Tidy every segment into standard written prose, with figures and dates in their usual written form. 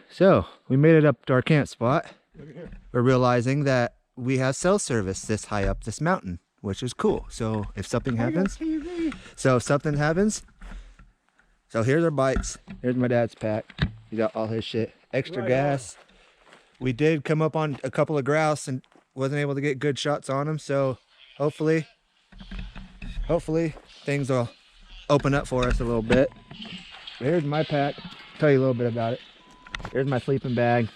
so we made it up to our camp spot. We're realizing that we have cell service this high up this mountain, which is cool. So if something happens, so here's our bikes. Here's my dad's pack. He got all his shit. Extra gas. We did come up on a couple of grouse and wasn't able to get good shots on them. So hopefully things will open up for us a little bit. Here's my pack. Tell you a little bit about it. Here's my sleeping bag.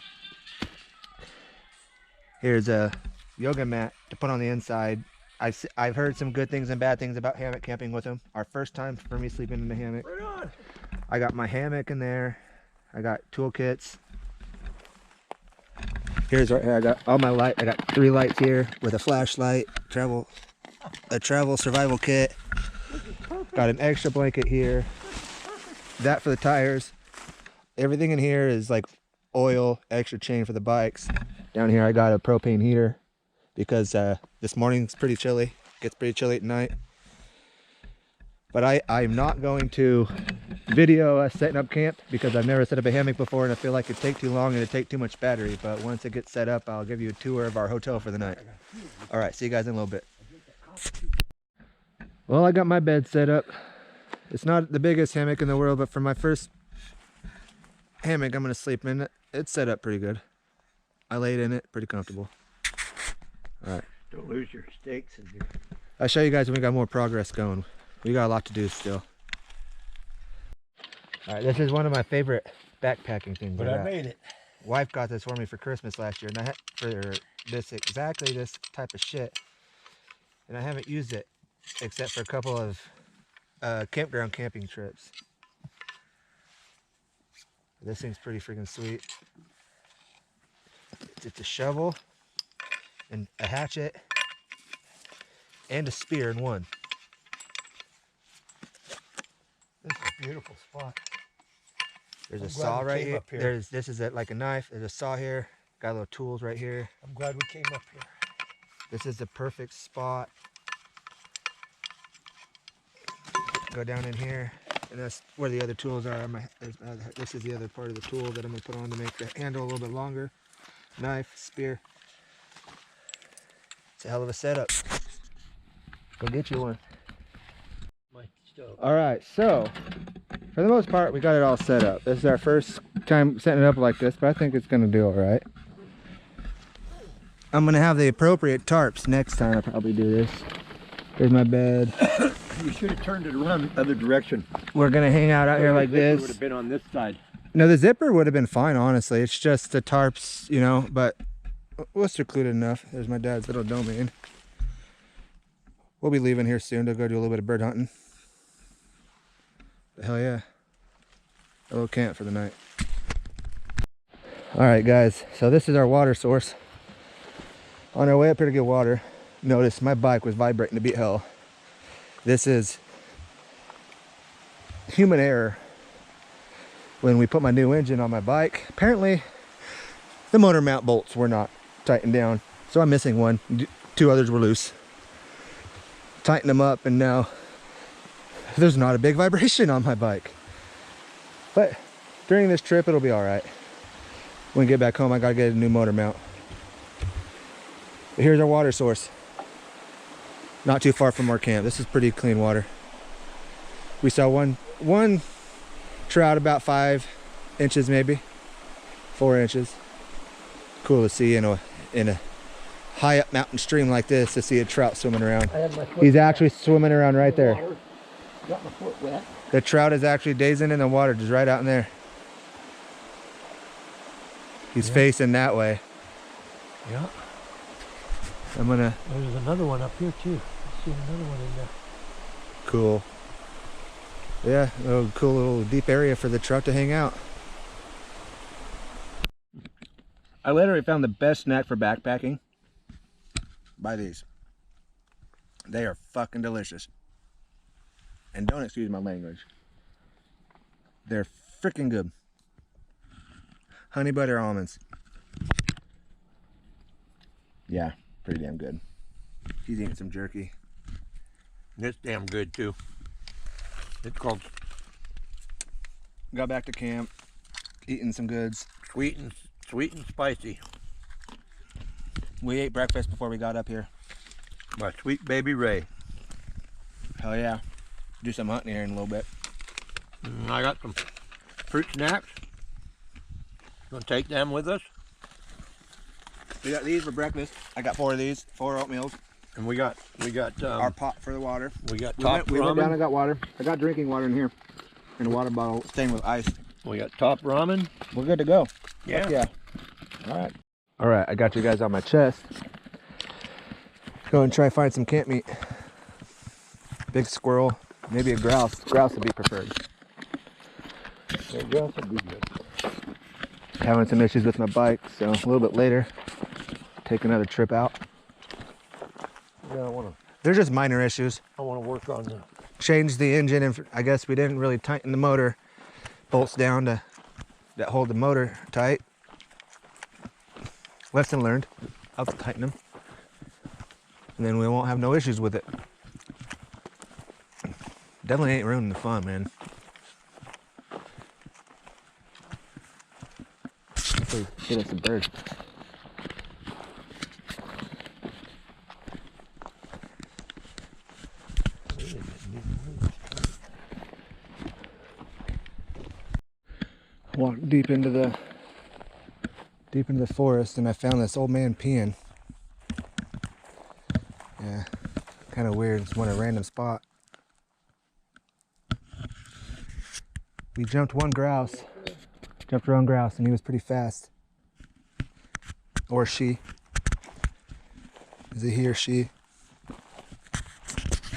Here's a yoga mat to put on the inside. I've heard some good things and bad things about hammock camping with them. Our first time for me sleeping in the hammock. Right on. I got my hammock in there. I got toolkits. Here's right here. I got all my light. I got 3 lights here with a flashlight, a travel survival kit. Got an extra blanket here. That for the tires. Everything in here is like oil, extra chain for the bikes. Down here I got a propane heater because this morning it's pretty chilly. Gets pretty chilly at night. But I'm not going to video us setting up camp because I've never set up a hammock before and I feel like it'd take too long and it'd take too much battery. But once it gets set up, I'll give you a tour of our hotel for the night. All right, see you guys in a little bit. Well, I got my bed set up. It's not the biggest hammock in the world, but for my first hammock I'm going to sleep in it. It's set up pretty good. I laid in it, pretty comfortable. All right. Don't lose your stakes. I'll show you guys when we got more progress going. We got a lot to do still. All right, this is one of my favorite backpacking things. But I made it. Wife got this for me for Christmas last year, and I had for exactly this type of shit, and I haven't used it except for a couple of campground camping trips. This thing's pretty freaking sweet. It's a shovel and a hatchet and a spear in one. This is a beautiful spot. There's a saw right here. This is like a knife. There's a saw here. Got little tools right here. I'm glad we came up here. This is the perfect spot. Go down in here, and that's where the other tools are. This is the other part of the tool that I'm gonna put on to make the handle a little bit longer. Knife, spear. It's a hell of a setup. Go get you one. All right, so for the most part, we got it all set up. This is our first time setting it up like this, but I think it's gonna do all right. I'm gonna have the appropriate tarps next time. I'll probably do this. Here's my bed. You should have turned it around the other direction. We're gonna hang out here like this. Would have been on this side. No, the zipper would have been fine, honestly. It's just the tarps, you know, but we're secluded enough. There's my dad's little domain. We'll be leaving here soon to go do a little bit of bird hunting. But hell yeah. A little camp for the night. All right, guys. So this is our water source. On our way up here to get water, notice my bike was vibrating to beat hell. This is human error. When we put my new engine on my bike, apparently the motor mount bolts were not tightened down. So I'm missing one. 2 others were loose. Tighten them up and now there's not a big vibration on my bike. But during this trip, it'll be all right. When we get back home, I gotta get a new motor mount. But here's our water source. Not too far from our camp. This is pretty clean water. We saw one trout about 5 inches, maybe 4 inches. Cool to see in a high up mountain stream like this, to see a trout swimming around. He's actually swimming around right there. Got my foot wet. The trout is actually dazing in the water, just right out in there. He's facing that way. Yeah. There's another one up here too. I see another one in there. Cool. Yeah, a cool little deep area for the trout to hang out. I literally found the best snack for backpacking. Buy these. They are fucking delicious. And don't excuse my language. They're freaking good. Honey butter almonds. Yeah, pretty damn good. He's eating some jerky. It's damn good too. It's called. Got back to camp, eating some goods. Sweet and spicy. We ate breakfast before we got up here. My sweet baby Ray. Hell yeah. Do some hunting here in a little bit. I got some fruit snacks. Gonna take them with us. We got these for breakfast. I got 4 of these, 4 oatmeals. And we got our pot for the water. We got We top went down ramen. and got water. I got drinking water in here. In a water bottle stained with ice. We got top ramen. We're good to go. Yeah. Heck yeah. All right. All right, I got you guys on my chest. Go and try find some camp meat. Big squirrel, maybe a grouse. Grouse would be preferred. Yeah, grouse would be good. Having some issues with my bike, so a little bit later, take another trip out. Yeah, They're just minor issues. I wanna work on the. Changed the engine, and I guess we didn't really tighten the motor bolts down that hold the motor tight. Lesson learned. I'll tighten them, and then we won't have no issues with it. Definitely ain't ruining the fun, man. Hopefully get us a bird. Walked deep into the forest, and I found this old man peeing. Yeah, kind of weird. Just went a random spot. We jumped one grouse. Jumped around grouse, and he was pretty fast. Or she. Is it he or she?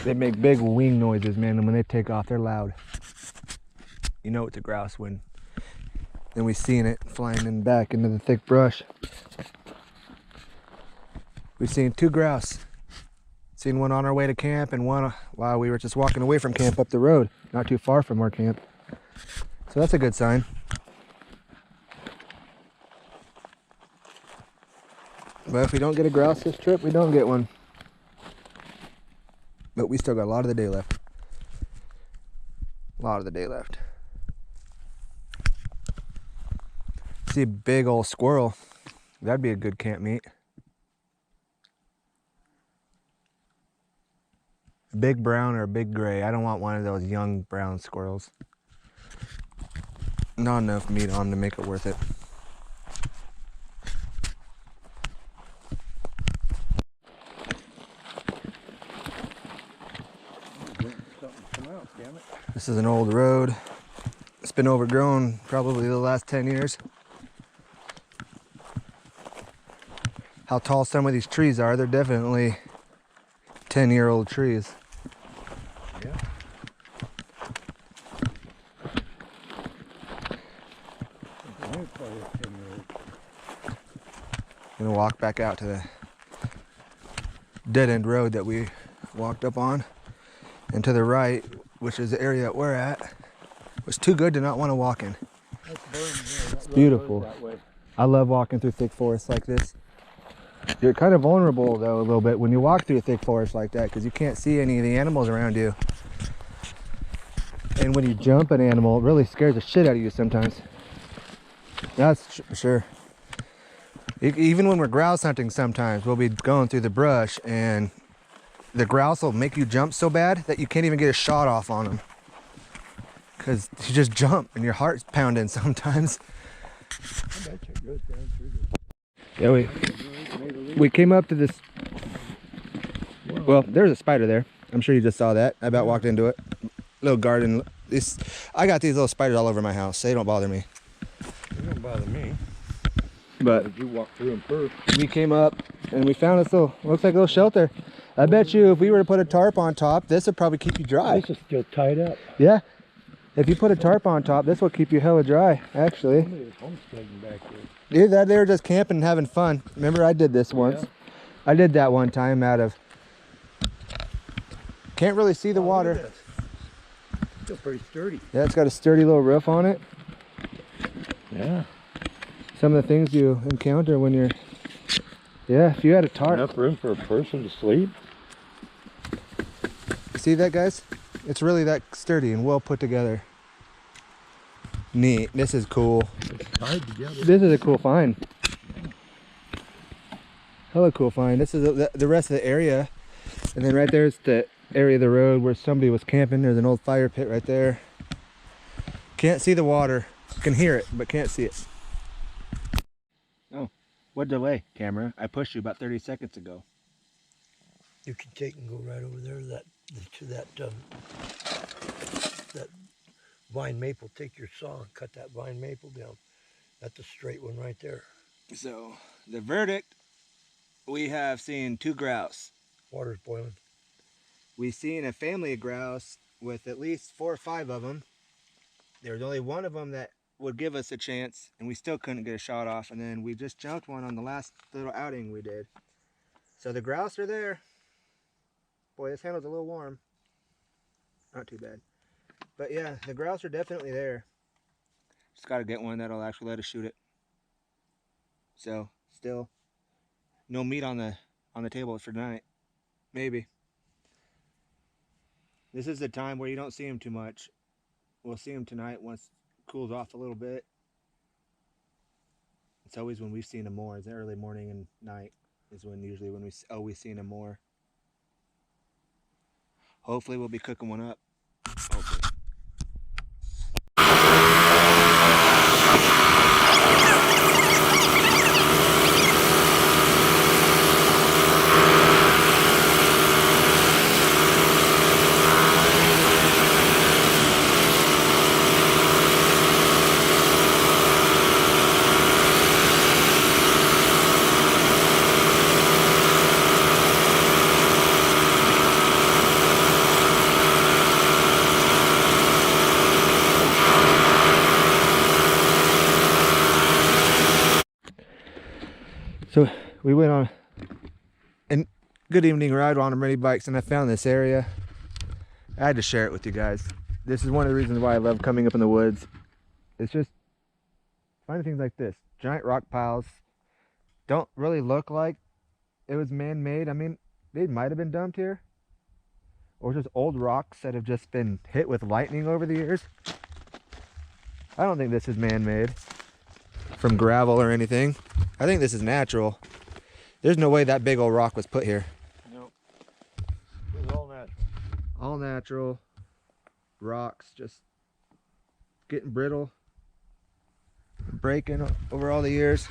They make big wing noises, man, and when they take off, they're loud. You know it's a grouse when then we seen it flying in back into the thick brush. We've seen 2 grouse. Seen one on our way to camp and one while we were just walking away from camp up the road, not too far from our camp. So that's a good sign. But if we don't get a grouse this trip, we don't get one. But we still got a lot of the day left. A lot of the day left. See a big old squirrel. That'd be a good camp meat. A big brown or a big gray. I don't want one of those young brown squirrels. Not enough meat on to make it worth it. This is an old road. It's been overgrown probably the last 10 years. How tall some of these trees are, they're definitely 10-year-old trees. Yeah. Gonna walk back out to the dead-end road that we walked up on. And to the right, which is the area that we're at, was too good to not want to walk in. It's beautiful. I love walking through thick forests like this. You're kind of vulnerable though a little bit when you walk through a thick forest like that because you can't see any of the animals around you. And when you jump an animal, it really scares the shit out of you sometimes. That's for sure. Even when we're grouse hunting sometimes, we'll be going through the brush and the grouse will make you jump so bad that you can't even get a shot off on them. Because you just jump and your heart's pounding sometimes. I bet you it goes down through the... Yeah, we came up to this. Well, there's a spider there. I'm sure you just saw that. I about walked into it. Little garden. I got these little spiders all over my house. They don't bother me. They don't bother me. But You walk through them first. we came up and we found this little, looks like a little shelter. I bet you if we were to put a tarp on top, this would probably keep you dry. This is still tied up. Yeah. If you put a tarp on top, this will keep you hella dry, actually. Somebody was homesteading back there. Either that they were just camping and having fun. Remember I did this once. Yeah. I did that one time out of, can't really see the Oh, look water. at this. Still pretty sturdy. Yeah, it's got a sturdy little roof on it. Yeah. Some of the things you encounter when you're, yeah, if you had a tarp. Enough room for a person to sleep. See that, guys? It's really that sturdy and well put together. Neat. This is cool. It's tied together. This is a cool find. Hella cool find. This is the rest of the area. And then right there's the area of the road where somebody was camping. There's an old fire pit right there. Can't see the water. Can hear it, but can't see it. Oh, what delay, camera? I pushed you about 30 seconds ago. You can take and go right over there to that vine maple. Take your saw and cut that vine maple down. That's a straight one right there. So, the verdict, we have seen 2 grouse. Water's boiling. We've seen a family of grouse with at least 4 or 5 of them. There was only one of them that would give us a chance, and we still couldn't get a shot off. And then we just jumped one on the last little outing we did. So the grouse are there. Boy, this handle's a little warm. Not too bad. But yeah, the grouse are definitely there. Just got to get one that'll actually let us shoot it. So, still no meat on the table for tonight. Maybe. This is the time where you don't see them too much. We'll see them tonight once it cools off a little bit. It's always when we've seen them more. It's the early morning and night is when usually when we always seen them more. Hopefully we'll be cooking one up. Hopefully. So we went on a good evening ride on mini bikes, and I found this area. I had to share it with you guys. This is one of the reasons why I love coming up in the woods. It's just finding things like this. Giant rock piles. Don't really look like it was man-made. I mean, they might have been dumped here. Or just old rocks that have just been hit with lightning over the years. I don't think this is man-made from gravel or anything. I think this is natural. There's no way that big old rock was put here. Nope. It was all natural. All natural rocks just getting brittle, breaking over all the years.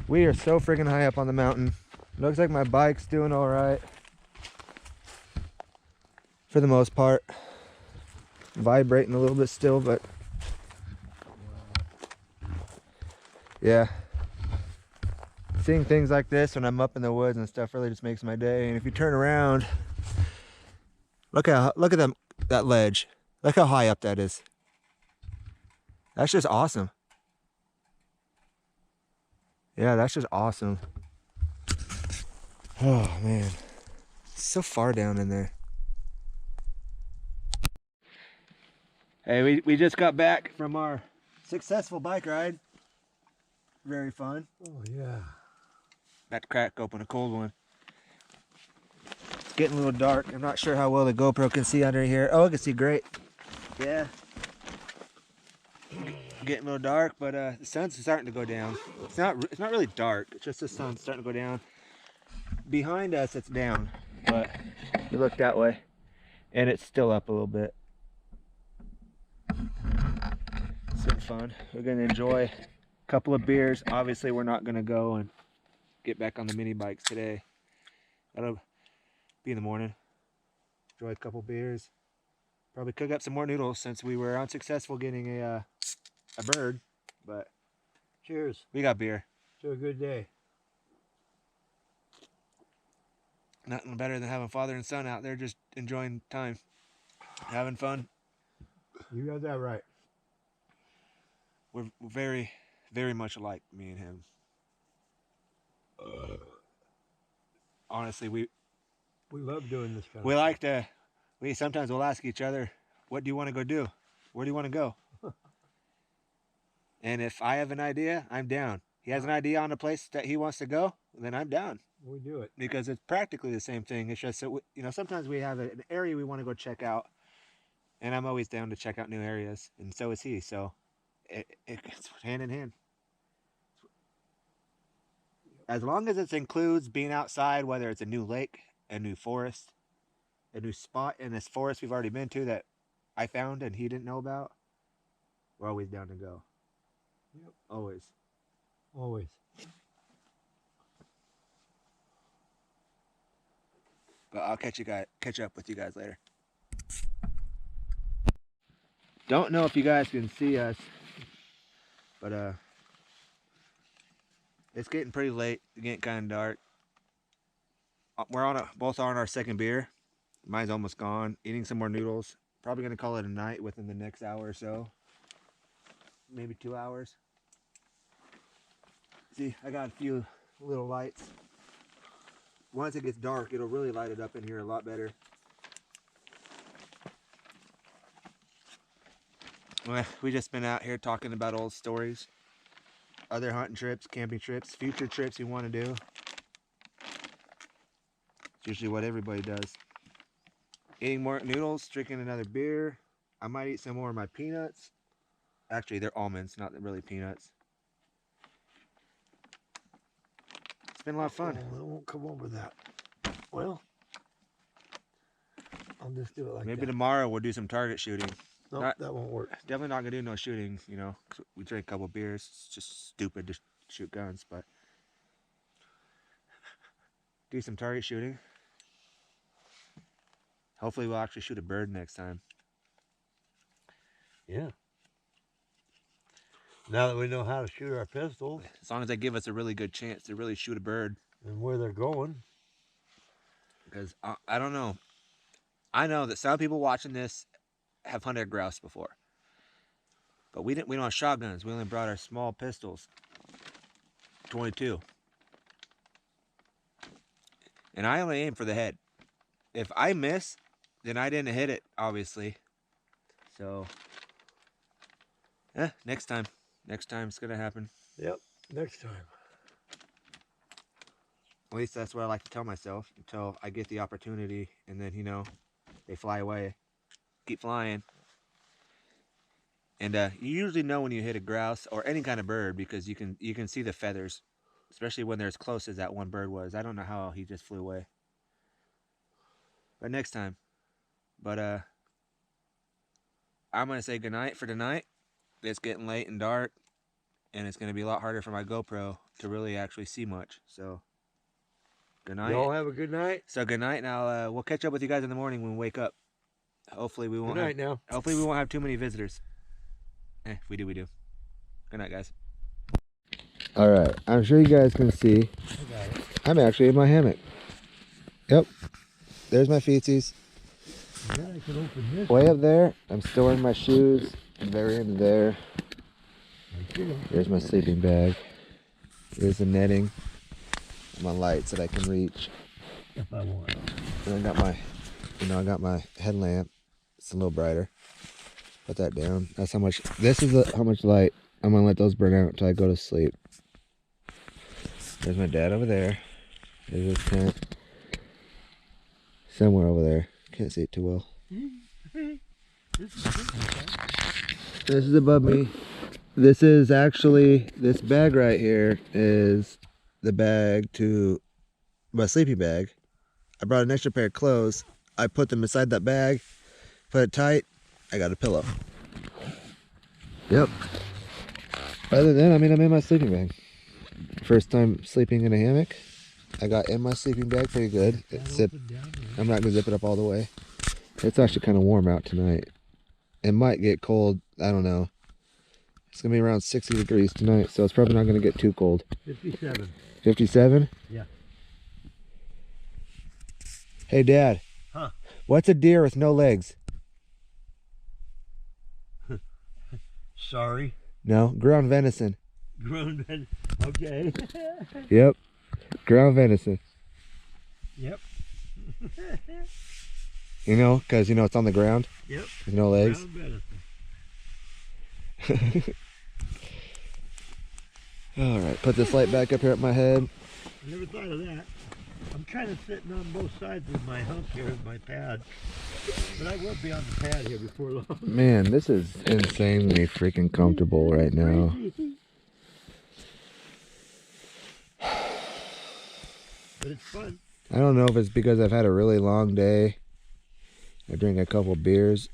We are so freaking high up on the mountain. Looks like my bike's doing all right for the most part. Vibrating a little bit still, but yeah, seeing things like this when I'm up in the woods and stuff really just makes my day. And if you turn around, look at that ledge. Look how high up that is. That's just awesome. Yeah, that's just awesome. Oh man, it's so far down in there. Hey, we just got back from our successful bike ride. Very fun. Oh yeah. About to crack open a cold one. It's getting a little dark. I'm not sure how well the GoPro can see under here. Oh, I can see great. Yeah. Getting a little dark, but the sun's starting to go down. It's not really dark. It's just the sun's starting to go down. Behind us, it's down, but you look that way, and it's still up a little bit. It's been fun. We're gonna enjoy a couple of beers. Obviously, we're not gonna go and get back on the mini bikes today. That'll be in the morning. Enjoy a couple beers. Probably cook up some more noodles since we were unsuccessful getting a bird, but Cheers. we got beer. To a good day. Nothing better than having father and son out there just enjoying time, having fun. You got that right. We're very, very much alike, me and him. Honestly, we love doing this kind we of like to. We sometimes will ask each other, "What do you want to go do? Where do you want to go?" And if I have an idea, I'm down. He has an idea on a place that he wants to go, then I'm down. We do it. Because it's practically the same thing. It's just that sometimes we have an area we want to go check out, And I'm always down to check out new areas, and so is he. So it's hand in hand. As long as it includes being outside, whether it's a new lake, a new forest, a new spot in this forest we've already been to that I found and he didn't know about, we're always down to go. Yep. Always. Always. But I'll catch up with you guys later. Don't know if you guys can see us, but it's getting pretty late. It's getting kind of dark. We're both on our second beer. Mine's almost gone. Eating some more noodles. Probably gonna call it a night within the next hour or so. Maybe 2 hours. See, I got a few little lights. Once it gets dark, it'll really light it up in here a lot better. Well, we just been out here talking about old stories, other hunting trips, camping trips, future trips you want to do. It's usually what everybody does. Eating more noodles, drinking another beer. I might eat some more of my peanuts. Actually, they're almonds, not really peanuts. It's been a lot of fun. Oh, I won't come over that. Well, I'll just do it like Maybe that. tomorrow we'll do some target shooting. Nope, that won't work. Definitely not gonna do no shooting, you know. 'Cause we drink a couple beers. It's just stupid to shoot guns, but do some target shooting. Hopefully we'll actually shoot a bird next time. Yeah. Now that we know how to shoot our pistols As long as they give us a really good chance to really shoot a bird. and where they're going. Because I don't know. I know that some people watching this have hunted grouse before. But we don't have shotguns. We only brought our small pistols. 22. And I only aim for the head. If I miss, then I didn't hit it, obviously. So, next time. Next time it's going to happen. Yep, next time. At least that's what I like to tell myself until I get the opportunity. And then, you know, they fly away. Keep flying. And you usually know when you hit a grouse or any kind of bird because you can see the feathers. Especially when they're as close as that one bird was. I don't know how he just flew away. But next time. But I'm going to say goodnight for tonight. It's getting late and dark. And it's going to be a lot harder for my GoPro to really actually see much. So, good night. Y'all have a good night. So, good night. Now, we'll catch up with you guys in the morning when we wake up. Hopefully, we won't Good night now. Hopefully, we won't have too many visitors. If we do, we do. Good night, guys. All right. I'm sure you guys can see. I'm actually in my hammock. Yep. There's my feetsies. Then I can open this. Way up there. I'm storing my shoes. Very in there. Here's my sleeping bag. Here's the netting. My lights that I can reach. If I want. And I got my headlamp. It's a little brighter. Put that down. That's how much. This is how much light. I'm gonna let those burn out until I go to sleep. There's my dad over there. There's his tent. Somewhere over there. Can't see it too well. This is above me. This is actually, this bag right here is the bag to my sleeping bag. I brought an extra pair of clothes. I put them inside that bag, put it tight. I got a pillow. Yep. Other than, I'm in my sleeping bag. First time sleeping in a hammock. I got in my sleeping bag pretty good. I'm not gonna zip it up all the way. It's actually kind of warm out tonight. It might get cold. I don't know. It's gonna be around 60 degrees tonight, so it's probably not gonna get too cold. 57. 57? Yeah. Hey, Dad. Huh? What's a deer with no legs? Sorry. No, ground venison. Grown men. Okay. Yep. Ground venison. Yep. You know, because, it's on the ground. Yep. With no legs. Ground venison. All right, put this light back up here at my head. I never thought of that. I'm kind of sitting on both sides of my hump here, my pad. But I will be on the pad here before long. Man, this is insanely freaking comfortable right now. But it's fun. I don't know if it's because I've had a really long day. I drink a couple beers.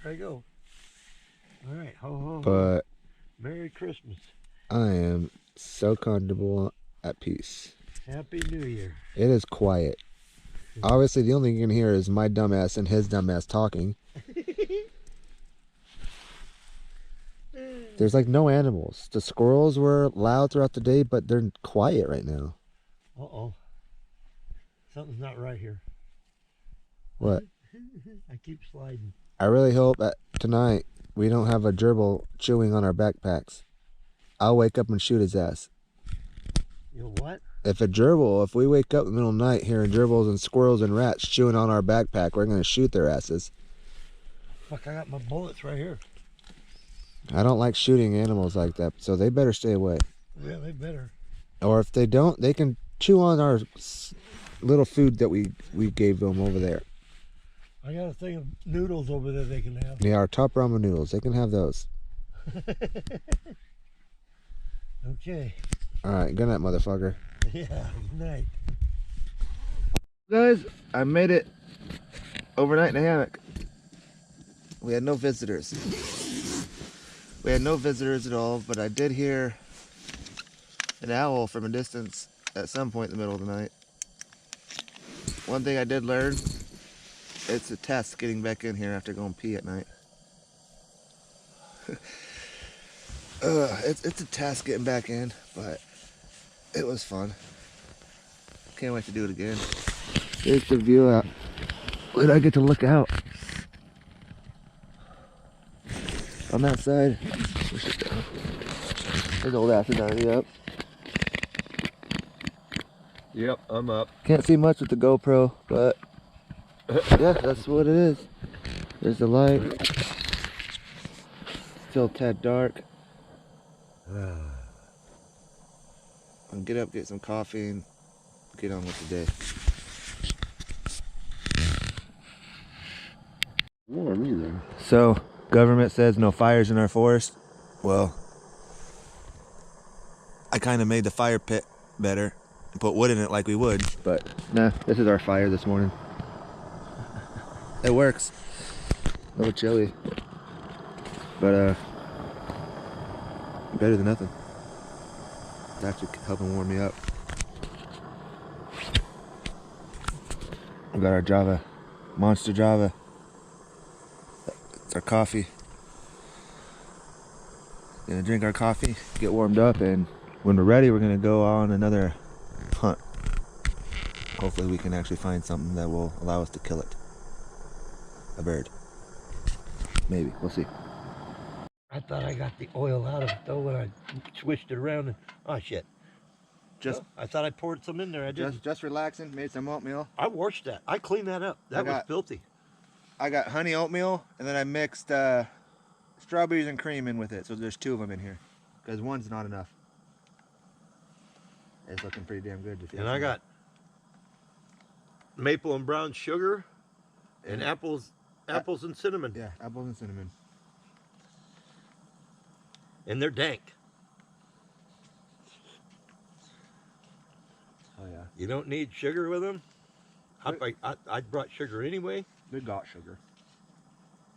There you go. All right, ho ho ho. But Merry Christmas. I am so comfortable at peace. Happy New Year. It is quiet. Obviously, the only thing you can hear is my dumbass and his dumbass talking. There's like no animals. The squirrels were loud throughout the day, but they're quiet right now. Uh-oh. Something's not right here. What? I keep sliding. I really hope that tonight we don't have a gerbil chewing on our backpacks. I'll wake up and shoot his ass. You what? If we wake up in the middle of the night hearing gerbils and squirrels and rats chewing on our backpack, we're going to shoot their asses. Fuck, I got my bullets right here. I don't like shooting animals like that, so they better stay away. Yeah, they better. Or if they don't, they can chew on our little food that we gave them over there. I got a thing of noodles over there they can have. Yeah, our top ramen noodles. They can have those. Okay. All right, good night, motherfucker. Yeah, good night. Guys, I made it overnight in a hammock. We had no visitors. We had no visitors at all, but I did hear an owl from a distance at some point in the middle of the night. One thing I did learn, it's a test getting back in here after going pee at night. It's a test getting back in, but it was fun. Can't wait to do it again. Here's the view out. Where I get to look out. On that side. There's old Aphrodite up. Yep, I'm up. Can't see much with the GoPro, but yeah, that's what it is. There's the light. Still tad dark. I'll get up, get some coffee, and get on with the day. Warm either. So, government says no fires in our forest. Well, I kind of made the fire pit better and put wood in it like we would, but nah, this is our fire this morning. It works. A little chilly, but better than nothing. It's actually helping warm me up. We got our Java, Monster Java. It's our coffee. Gonna drink our coffee, get warmed up, and when we're ready, we're gonna go on another hunt. Hopefully we can actually find something that will allow us to kill it. A bird. Maybe, we'll see. I thought I got the oil out of it though when I switched it around and oh shit. Just I thought I poured some in there. I didn't. just relaxing, made some oatmeal. I washed that. I cleaned that up. That was filthy. I got honey oatmeal, and then I mixed strawberries and cream in with it, so there's 2 of them in here, because one's not enough. It's looking pretty damn good. And I got maple and brown sugar and apples and cinnamon. Yeah, apples and cinnamon. And they're dank. Oh yeah. You don't need sugar with them. I brought sugar anyway. They got sugar.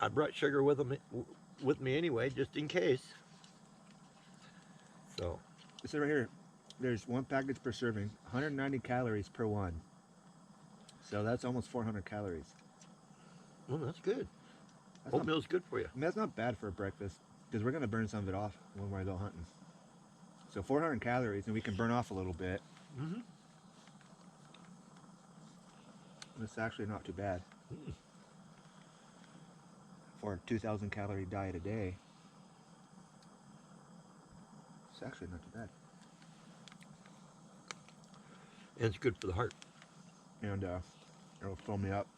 I brought sugar with me anyway, just in case. So. It says right here, there's 1 package per serving, 190 calories per one. So that's almost 400 calories. Well, that's good. That's Oatmeal's good for you. I mean, that's not bad for a breakfast, because we're going to burn some of it off when we go hunting. So 400 calories, and we can burn off a little bit. Mm-hmm. It's actually not too bad. For a 2,000 calorie diet a day. It's actually not too bad. And it's good for the heart. And it'll fill me up.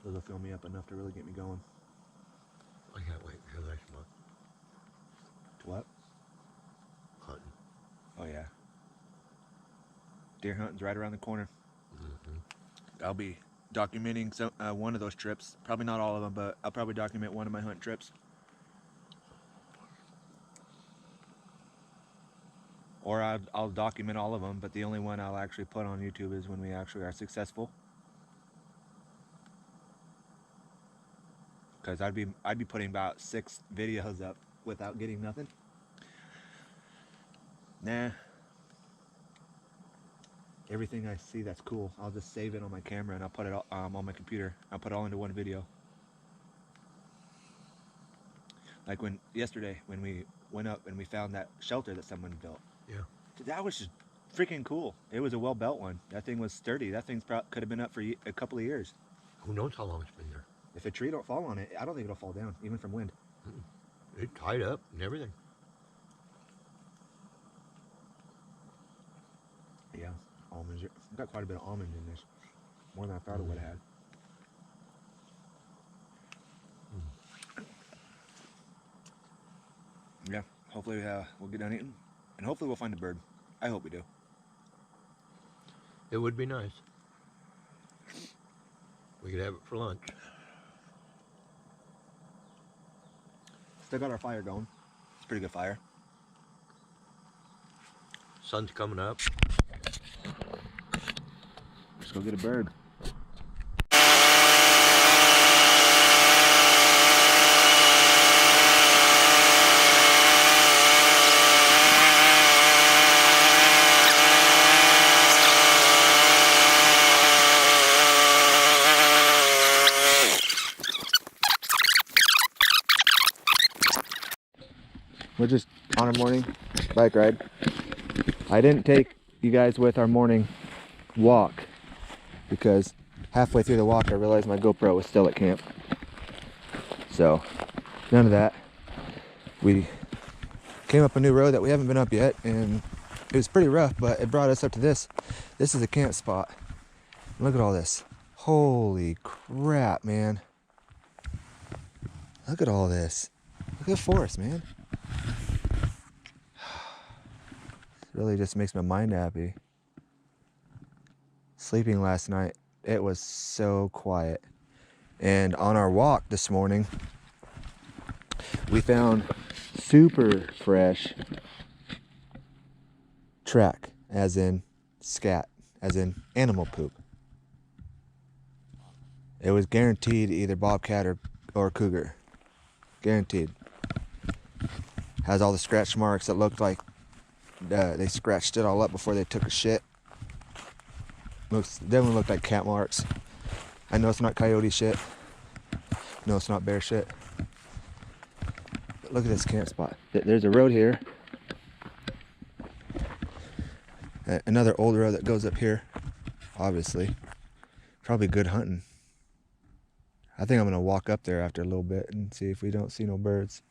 It'll fill me up enough to really get me going. I can't wait until next month. To what? Hunting. Deer hunting's right around the corner. I'll be documenting one of those trips. Probably not all of them, but I'll probably document one of my hunt trips. Or I'll document all of them, but the only one I'll actually put on YouTube is when we actually are successful. Because I'd be putting about 6 videos up without getting nothing. Nah. Everything I see that's cool, I'll just save it on my camera and I'll put it on my computer. I'll put it all into one video. Like yesterday when we went up and we found that shelter that someone built. Yeah. That was just freaking cool. It was a well-built one. That thing was sturdy. That thing could have been up for a couple of years. Who knows how long it's been there? If a tree don't fall on it, I don't think it'll fall down, even from wind. It's tied up and everything. Yeah, almonds. I've got quite a bit of almonds in this. More than I thought it would have had. Yeah, hopefully we'll get done eating. And hopefully we'll find a bird. I hope we do. It would be nice. We could have it for lunch. Still got our fire going. It's a pretty good fire. Sun's coming up. Let's go get a bird. We're just on our morning bike ride. I didn't take you guys with our morning walk because halfway through the walk I realized my GoPro was still at camp. So none of that. We came up a new road that we haven't been up yet and it was pretty rough, but it brought us up to this. This is a camp spot. Look at all this. Holy crap, man. Look at all this. Look at the forest, man. Really just makes my mind happy. Sleeping last night, it was so quiet. And on our walk this morning, we found super fresh track, as in scat, as in animal poop. It was guaranteed either bobcat or cougar. Guaranteed. Has all the scratch marks that looked like they scratched it all up before they took a shit. Definitely looked like cat marks. I know it's not coyote shit. No, it's not bear shit. But look at this camp spot. There's a road here. Another old road that goes up here. Obviously. Probably good hunting. I think I'm gonna walk up there after a little bit and see if we don't see no birds.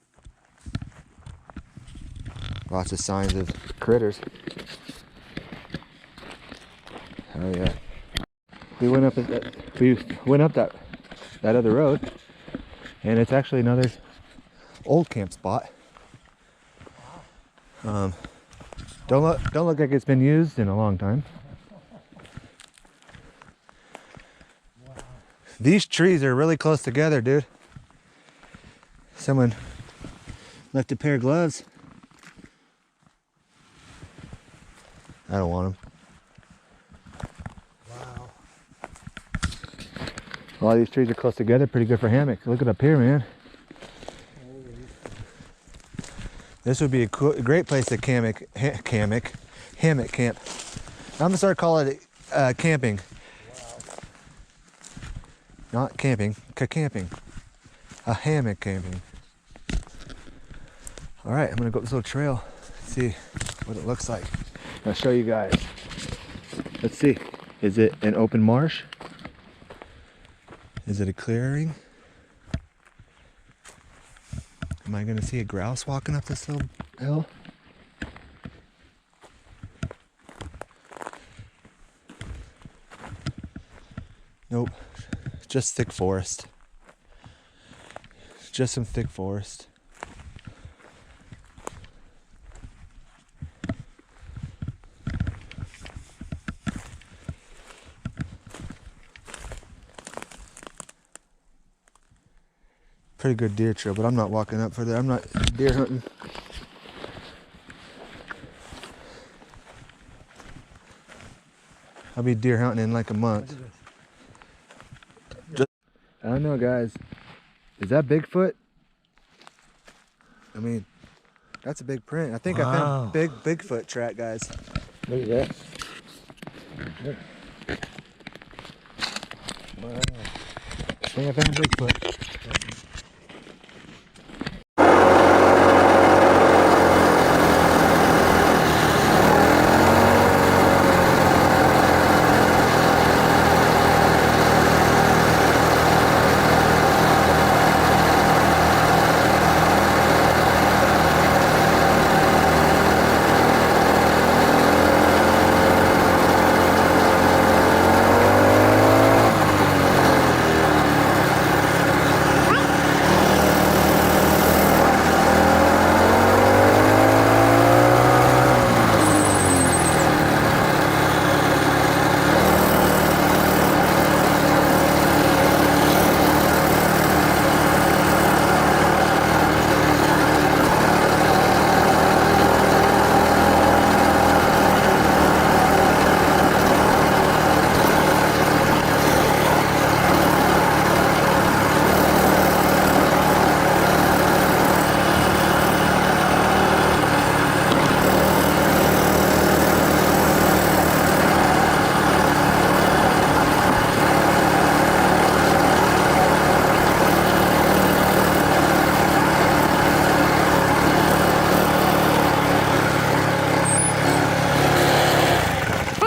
Lots of signs of critters. Oh yeah. We went up that other road, and it's actually another old camp spot. Don't look like it's been used in a long time. These trees are really close together, dude. Someone left a pair of gloves. I don't want them. Wow. A lot of these trees are close together, pretty good for hammock. Look at up here, man. This would be a great place to hammock camp. I'm gonna start calling it camping. Wow. Not camping, camping. A hammock camping. All right, I'm gonna go up this little trail, see what it looks like. I'll show you guys. Let's see. Is it an open marsh? Is it a clearing? Am I gonna see a grouse walking up this little hill? Nope. Just thick forest. Just some thick forest. pretty good deer trail, but I'm not walking up for that. I'm not deer hunting. I'll be deer hunting in like a month. I don't know, guys. Is that Bigfoot? I mean, that's a big print. I think I found Bigfoot track, guys. Look at that. Look. Wow. I think I found Bigfoot.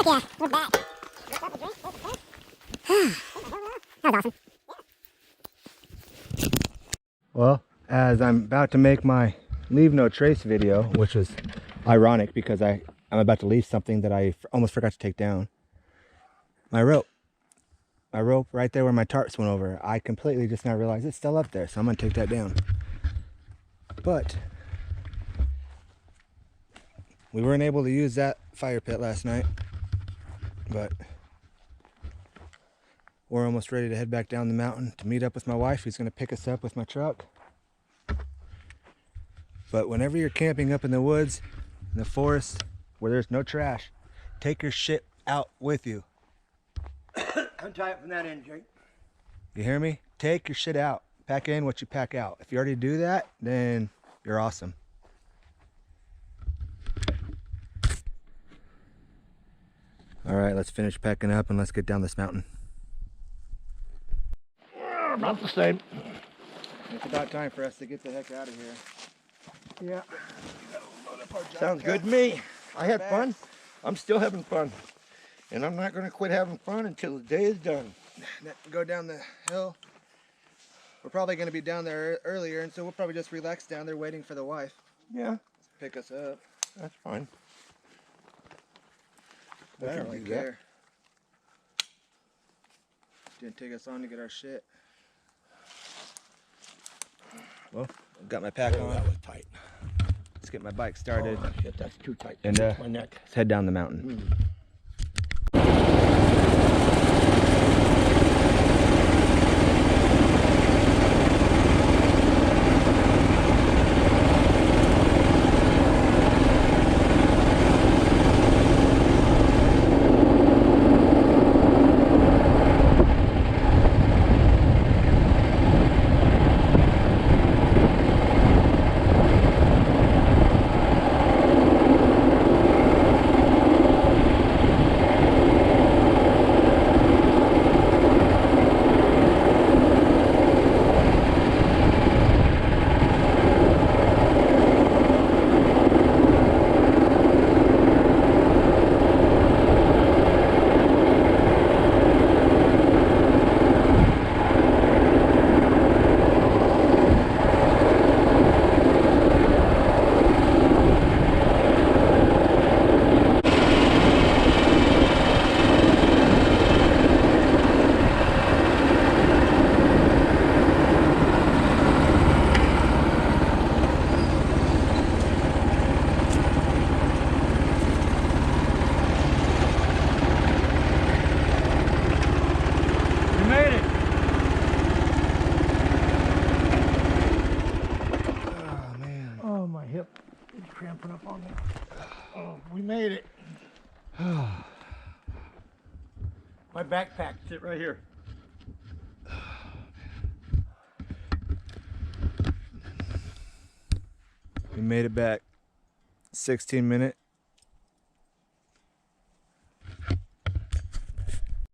Yeah, we're back. That was awesome. Well, as I'm about to make my leave no trace video, which was ironic because I'm about to leave something that I almost forgot to take down. My rope right there where my tarps went over. I completely just now realized it's still up there, so I'm gonna take that down. But we weren't able to use that fire pit last night, but we're almost ready to head back down the mountain to meet up with my wife, who's gonna pick us up with my truck. But whenever you're camping up in the woods, in the forest, where there's no trash, take your shit out with you. Untie it from that end, Jake. You hear me? Take your shit out. Pack in what you pack out. If you already do that, then you're awesome. All right, let's finish packing up and let's get down this mountain. About the same. It's about time for us to get the heck out of here. Yeah. Sounds good to me. I had fun. I'm still having fun. And I'm not going to quit having fun until the day is done. Go down the hill. We're probably going to be down there earlier, and so we'll probably just relax down there waiting for the wife. Yeah. Pick us up. That's fine. I don't really care. Didn't take us on to get our shit. Well, I've got my pack on. That was tight. Let's get my bike started. Oh, shit, that's too tight. And my neck. let's head down the mountain. cramping up on me. Oh, we made it. My backpack sit right here. We made it back. 16-minute